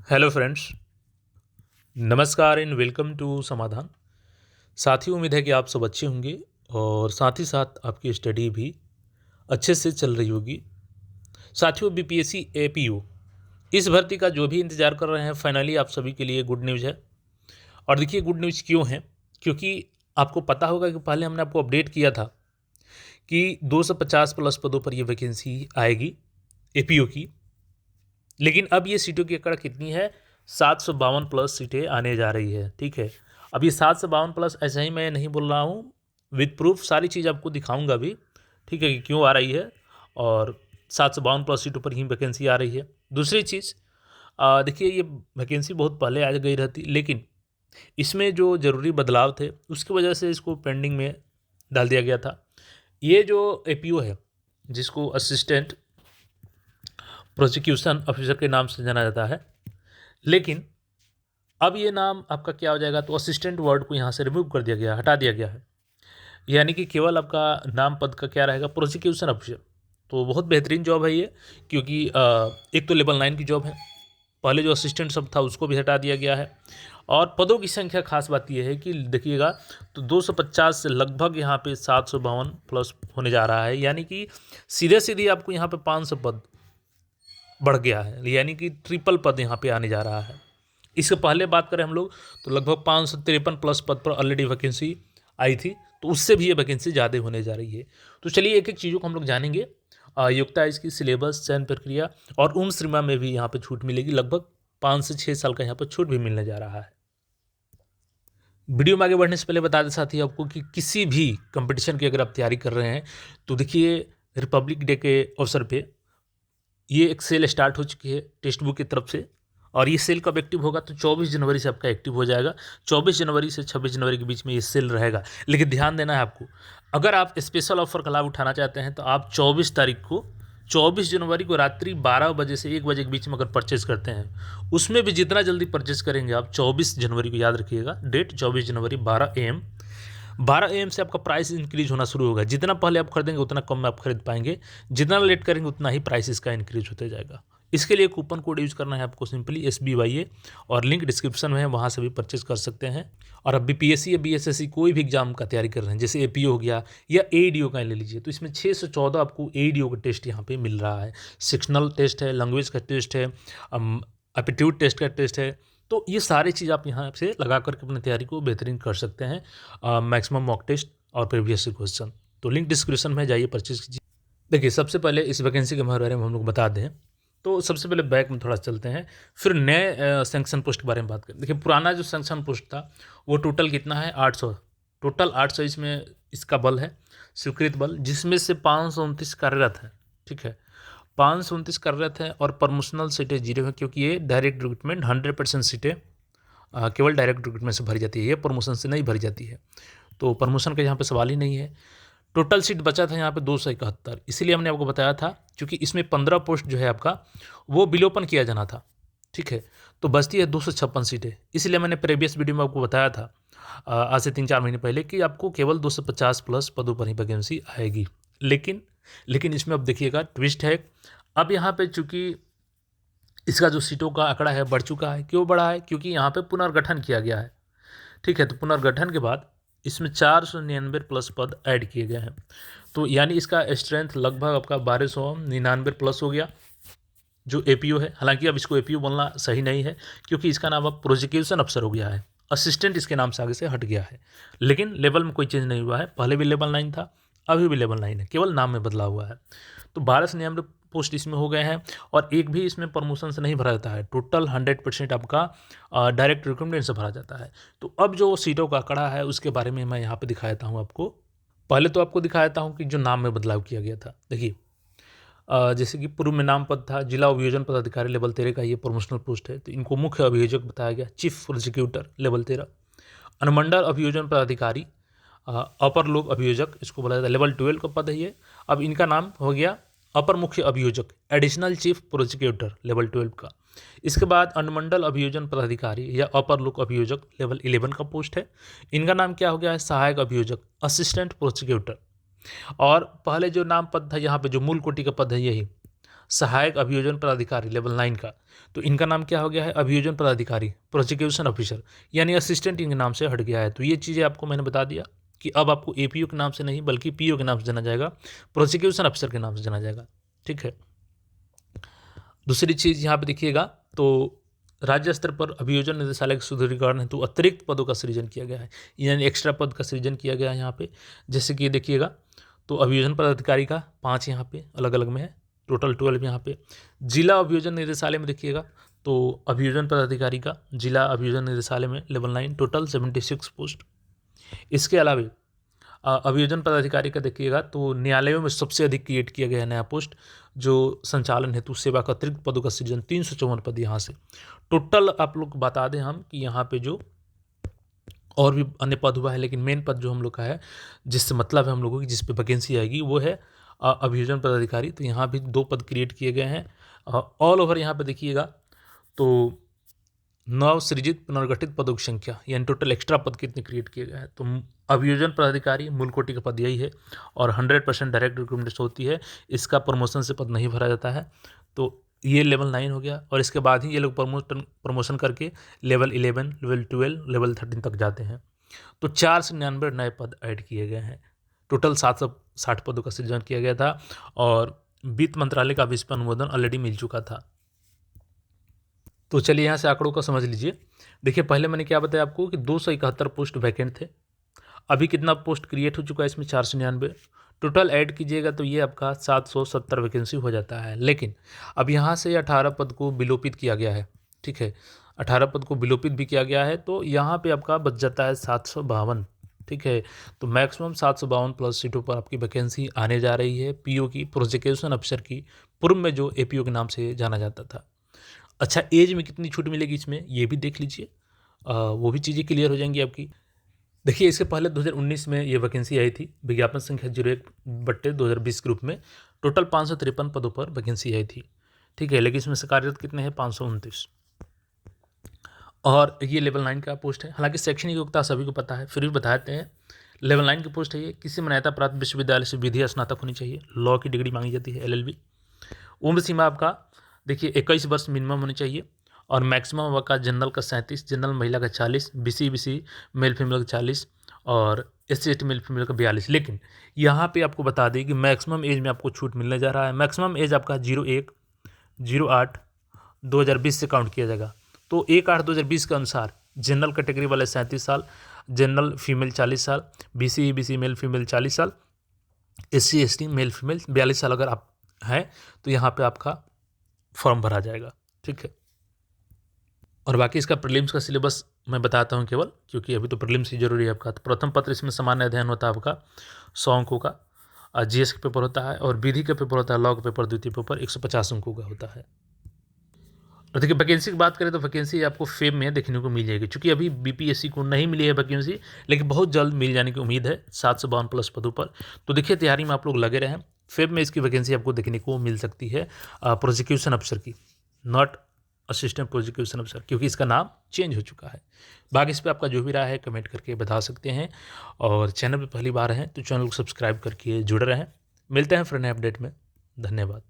Hello friends, नमस्कार and welcome to समाधान। साथियों, उम्मीद है कि आप सब अच्छे होंगे और साथ ही साथ आपकी स्टडी भी अच्छे से चल रही होगी। साथियों, बीपीएससी एपीओ इस भर्ती का जो भी इंतज़ार कर रहे हैं, फाइनली आप सभी के लिए गुड न्यूज़ है। और देखिए गुड न्यूज़ क्यों है, क्योंकि आपको पता होगा कि पहले हमने आपको अपडेट किया था कि 250 प्लस पदों पर ये वैकेंसी आएगी एपीओ की। लेकिन अब ये सीटों की आंकड़ा कितनी है, 752 प्लस सीटें आने जा रही है। ठीक है, अब ये 752 प्लस ऐसा ही मैं नहीं बोल रहा हूँ, विद प्रूफ सारी चीज़ आपको दिखाऊंगा भी। ठीक है, कि क्यों आ रही है और 752 प्लस सीटों पर ही वैकेंसी आ रही है। दूसरी चीज़, देखिए ये वैकेंसी बहुत पहले आ गई रहती, लेकिन इसमें जो ज़रूरी बदलाव थे उसकी वजह से इसको पेंडिंग में डाल दिया गया था। ये जो एपीओ है, जिसको असिस्टेंट प्रोसिक्यूशन ऑफिसर के नाम से जाना जाता है, लेकिन अब ये नाम आपका क्या हो जाएगा, तो असिस्टेंट वर्ड को यहाँ से रिमूव कर दिया गया, हटा दिया गया है। यानी कि केवल आपका नाम पद का क्या रहेगा, प्रोसिक्यूशन ऑफिसर। तो बहुत बेहतरीन जॉब है ये, क्योंकि एक तो लेवल 9 की जॉब है। पहले जो असिस्टेंट सब था उसको भी हटा दिया गया है। और पदों की संख्या खास बात यह है कि देखिएगा, तो 250 से लगभग यहाँ पे 752 प्लस होने जा रहा है। यानी कि सीधे सीधे आपको यहाँ पे 500 पद बढ़ गया है, यानी कि ट्रिपल पद यहाँ पे आने जा रहा है। इससे पहले बात करें हम लोग, तो लगभग 553 प्लस पद पर ऑलरेडी वैकेंसी आई थी, तो उससे भी ये वैकेंसी ज़्यादा होने जा रही है। तो चलिए एक एक चीज़ों को हम लोग जानेंगे। योग्यता, इसकी सिलेबस, चयन प्रक्रिया और उम्र सीमा में भी यहाँ पे छूट मिलेगी। लगभग 5 से 6 साल का यहाँ पर छूट भी मिलने जा रहा है। वीडियो में आगे बढ़ने से पहले बता दें साथी आपको कि किसी भी कंपटीशन की अगर आप तैयारी कर रहे हैं, तो देखिए रिपब्लिक डे के अवसर पे ये एक सेल स्टार्ट हो चुकी है टेक्स्ट बुक की तरफ से। और ये सेल कब एक्टिव होगा, तो 24 जनवरी से आपका एक्टिव हो जाएगा। 24 जनवरी से 26 जनवरी के बीच में ये सेल रहेगा। लेकिन ध्यान देना है आपको, अगर आप स्पेशल ऑफर का लाभ उठाना चाहते हैं तो आप 24 तारीख को, 24 जनवरी को रात्रि 12 बजे से 1 बजे के बीच में अगर परचेज करते हैं, उसमें भी जितना जल्दी परचेज करेंगे आप, 24 जनवरी को याद रखिएगा डेट, 24 जनवरी 12 AM, 12 AM से आपका प्राइस इंक्रीज होना शुरू होगा। जितना पहले आप खरीदेंगे उतना कम में आप खरीद पाएंगे, जितना लेट करेंगे उतना ही प्राइस इसका इंक्रीज होते जाएगा। इसके लिए कूपन कोड यूज करना है आपको, सिंपली SBYA, और लिंक डिस्क्रिप्शन में है, वहाँ से भी परचेज कर सकते हैं। और अब BPSC या BSSC कोई भी एग्जाम का तैयारी कर रहे हैं, जैसे APO हो गया या AEDO का ले लीजिए, तो इसमें 6 से 14 आपको AEDO का टेस्ट यहाँ पे मिल रहा है। सेक्शनल टेस्ट है, लैंग्वेज का टेस्ट है, एप्टीट्यूड टेस्ट का टेस्ट है। तो ये सारी चीज़ आप यहाँ से लगा करके अपनी तैयारी को बेहतरीन कर सकते हैं। मैक्सिमम मॉक टेस्ट और प्रीवियस क्वेश्चन, तो लिंक डिस्क्रिप्शन में जाइए, परचेज कीजिए। देखिए सबसे पहले इस वैकेंसी के बारे में हम लोग बता दें, तो सबसे पहले बैक में थोड़ा चलते हैं, फिर नए सेंक्शन पोस्ट के बारे में बात करें। देखिए पुराना जो सेंक्शन पोस्ट था वो टोटल कितना है, 800, टोटल 800 इसमें इसका बल है, स्वीकृत बल, जिसमें से 529 कार्यरत है। ठीक है, 529 कार्यरत हैं और प्रमोशनल सीटें 0 हैं, क्योंकि ये डायरेक्ट रिक्रूटमेंट 100% सीटें केवल डायरेक्ट रिक्रूटमेंट से भरी जाती है, ये प्रमोशन से नहीं भरी जाती है। तो प्रमोशन का यहाँ पे सवाल ही नहीं है। टोटल सीट बचा था यहाँ पे 271, इसीलिए हमने आपको बताया था, क्योंकि इसमें 15 पोस्ट जो है आपका वो विलोपन किया जाना था। ठीक है, तो बचती है 256 सीटें। इसलिए मैंने प्रीवियस वीडियो में आपको बताया था आज से 3-4 महीने पहले कि आपको केवल 250 प्लस पदों पर ही वैकेंसी आएगी। लेकिन इसमें अब देखिएगा ट्विस्ट है। अब यहाँ पे चूंकि इसका जो सीटों का आंकड़ा है बढ़ चुका है। क्यों बढ़ा है, क्योंकि यहाँ पे पुनर्गठन किया गया है। ठीक है, तो पुनर्गठन के बाद इसमें 499 प्लस पद ऐड किए गए हैं। तो यानी इसका स्ट्रेंथ लगभग आपका 1299 प्लस हो गया, जो APO है। हालांकि अब इसको APO बोलना सही नहीं है, क्योंकि इसका नाम अब प्रोसिक्यूशन अफसर हो गया है, असिस्टेंट इसके नाम से आगे से हट गया है। लेकिन लेवल में कोई चेंज नहीं हुआ है, पहले भी लेवल 9 था, अभी भी लेवल 9 है, केवल नाम में बदलाव हुआ है। तो 1299 पोस्ट इसमें हो गए हैं, और एक भी इसमें प्रमोशन से नहीं भरा जाता है। टोटल 100% आपका डायरेक्ट रिक्रूटमेंट से भरा जाता है। तो अब जो सीटों का आंकड़ा है उसके बारे में मैं यहाँ पे दिखा देता हूँ आपको। पहले तो आपको दिखा देता हूँ कि जो नाम में बदलाव किया गया था। देखिए जैसे कि पूर्व में नाम पद था जिला अभियोजन पदाधिकारी लेवल 13 का, ये प्रमोशनल पोस्ट है, तो इनको मुख्य अभियोजक बताया गया, चीफ प्रोसिक्यूटर लेवल 13। अनुमंडल अभियोजन पदाधिकारी, अपर लोक अभियोजक इसको बोला जाता है, लेवल 12 का पद है ये। अब इनका नाम हो गया अपर मुख्य अभियोजक, एडिशनल चीफ प्रोसिक्यूटर लेवल 12 का। इसके बाद अनुमंडल अभियोजन पदाधिकारी या अपर लोक अभियोजक लेवल 11 का पोस्ट है। इनका नाम क्या हो गया है, सहायक अभियोजक, असिस्टेंट प्रोसिक्यूटर। और पहले जो नाम पद था यहाँ पे, जो मूल कोटि का पद है यही सहायक अभियोजन पदाधिकारी लेवल 9 का, तो इनका नाम क्या हो गया है, अभियोजन पदाधिकारी, प्रोसिक्यूशन ऑफिसर, यानी असिस्टेंट इनके नाम से हट गया है। तो ये चीज़ें आपको मैंने बता दिया कि अब आपको एपीओ के नाम से नहीं बल्कि पीओ के नाम से जाना जाएगा, प्रोसिक्यूशन ऑफिसर के नाम से जाना जाएगा। ठीक है। दूसरी चीज़ यहाँ पे देखिएगा, तो राज्य स्तर पर अभियोजन निदेशालय के सुदृढ़ीकरण हेतु अतिरिक्त पदों का सृजन किया गया है, यानी एक्स्ट्रा पद का सृजन किया गया है यहाँ पे। जैसे कि देखिएगा, तो अभियोजन पदाधिकारी का 5 यहाँ पे अलग अलग में है, टोटल 12 यहाँ पे। जिला अभियोजन निदेशालय में देखिएगा, तो अभियोजन पदाधिकारी का जिला अभियोजन निदेशालय में लेवल 9 टोटल 76 पोस्ट। इसके अलावा अभियोजन पदाधिकारी का देखिएगा, तो न्यायालयों में सबसे अधिक क्रिएट किया गया है नया पोस्ट, जो संचालन हेतु सेवा का अतिरिक्त पदों का सृजन 354 पद यहाँ से। टोटल आप लोग बता दें हम कि यहाँ पे जो और भी अन्य पद हुआ है, लेकिन मेन पद जो हम लोग का है, जिससे मतलब है हम लोगों की जिस पे वैकेंसी आएगी, वो है अभियोजन पदाधिकारी। तो यहाँ भी 2 पद क्रिएट किए गए हैं ऑल ओवर। यहाँ पे देखिएगा, तो नव सृजित पुनर्गठित पदों की संख्या, यानी टोटल एक्स्ट्रा पद कितने क्रिएट किए गए हैं। तो अभियोजन पदाधिकारी मूल कोटि का पद यही है और 100% डायरेक्ट रिक्रूटमेंट होती है, इसका प्रमोशन से पद नहीं भरा जाता है। तो ये लेवल 9 हो गया, और इसके बाद ही ये लोग प्रमोशन करके लेवल 11, लेवल 12, लेवल 13 तक जाते हैं। तो 499 नए पद ऐड किए गए हैं। टोटल 760 पदों का सृजन किया गया था, और वित्त मंत्रालय का भी इस पर अनुमोदन ऑलरेडी मिल चुका था। तो चलिए यहाँ से आंकड़ों का समझ लीजिए। देखिए, पहले मैंने क्या बताया आपको कि 271 पोस्ट वैकेंट थे। अभी कितना पोस्ट क्रिएट हो चुका है इसमें, 499। टोटल ऐड कीजिएगा तो ये आपका 770 वैकेंसी हो जाता है। लेकिन अब यहाँ से 18 पद को विलोपित किया गया है। ठीक है, 18 पद को विलोपित भी किया गया है, तो यहाँ पे आपका बच जाता है 752। ठीक है, तो मैक्सिमम 752 प्लस सीटों पर आपकी वैकेंसी आने जा रही है, पीओ की, प्रोसिक्यूशन अफसर की, पूर्व में जो एपीओ के नाम से जाना जाता था। अच्छा, एज में कितनी छूट मिलेगी इसमें, ये भी देख लीजिए, वो भी चीज़ें क्लियर हो जाएंगी आपकी। देखिए, इसके पहले 2019 में ये वैकेंसी आई थी, विज्ञापन संख्या 01/2020 ग्रुप में टोटल 553 पदों पर वैकेंसी आई थी। ठीक है, लेकिन इसमें से कार्यरत कितने हैं, 529, और ये लेवल 9 का पोस्ट है। हालांकि शैक्षणिक योग्यता सभी को पता है, फिर भी बता देते हैं। लेवल 9 की पोस्ट है ये, किसी मान्यता प्राप्त विश्वविद्यालय से विधि स्नातक होनी चाहिए, लॉ की डिग्री मांगी जाती है, LLB। उम्र सीमा आपका देखिए 21 वर्ष मिनिमम होनी चाहिए, और मैक्सिमम आपका जनरल का 37, जनरल महिला का 40, BC मेल फीमेल का 40, और SC/ST मेल फीमेल का 42। लेकिन यहाँ पे आपको बता दें कि मैक्सिमम एज में आपको छूट मिलने जा रहा है। मैक्सिमम एज आपका 01/08/2020 से काउंट किया जाएगा। तो 1/8/2020 के अनुसार जनरल कैटेगरी वाले 37 साल, जनरल फीमेल 40 साल, BC मेल फीमेल 40 साल, SC/ST मेल फीमेल 42 साल अगर आप हैं, तो यहाँ पे आपका फॉर्म भरा जाएगा। ठीक है, और बाकी इसका प्रीलिम्स का सिलेबस मैं बताता हूँ केवल, क्योंकि अभी तो प्रीलिम्स ही जरूरी है आपका। तो प्रथम पत्र इसमें सामान्य अध्ययन होता है आपका 100 अंकों का, GS का पेपर होता है, और विधि का पेपर होता है, लॉ का पेपर द्वितीय पेपर 150 अंकों का होता है। और देखिए, वैकेंसी की बात करें तो वैकेंसी आपको फेब में देखने को मिल जाएगी, क्योंकि अभी BPSC को नहीं मिली है वैकेंसी, लेकिन बहुत जल्द मिल जाने की उम्मीद है 752 प्लस पदों पर। तो देखिए, तैयारी में आप लोग लगे रहें। फेब में इसकी वैकेंसी आपको देखने को मिल सकती है प्रोसिक्यूशन अफसर की, नॉट असिस्टेंट प्रोसिक्यूशन अफसर, क्योंकि इसका नाम चेंज हो चुका है। बाकी इस पर आपका जो भी राय है कमेंट करके बता सकते हैं, और चैनल पर पहली बार हैं तो चैनल को सब्सक्राइब करके जुड़े रहें। मिलते हैं फिर नए अपडेट में। धन्यवाद।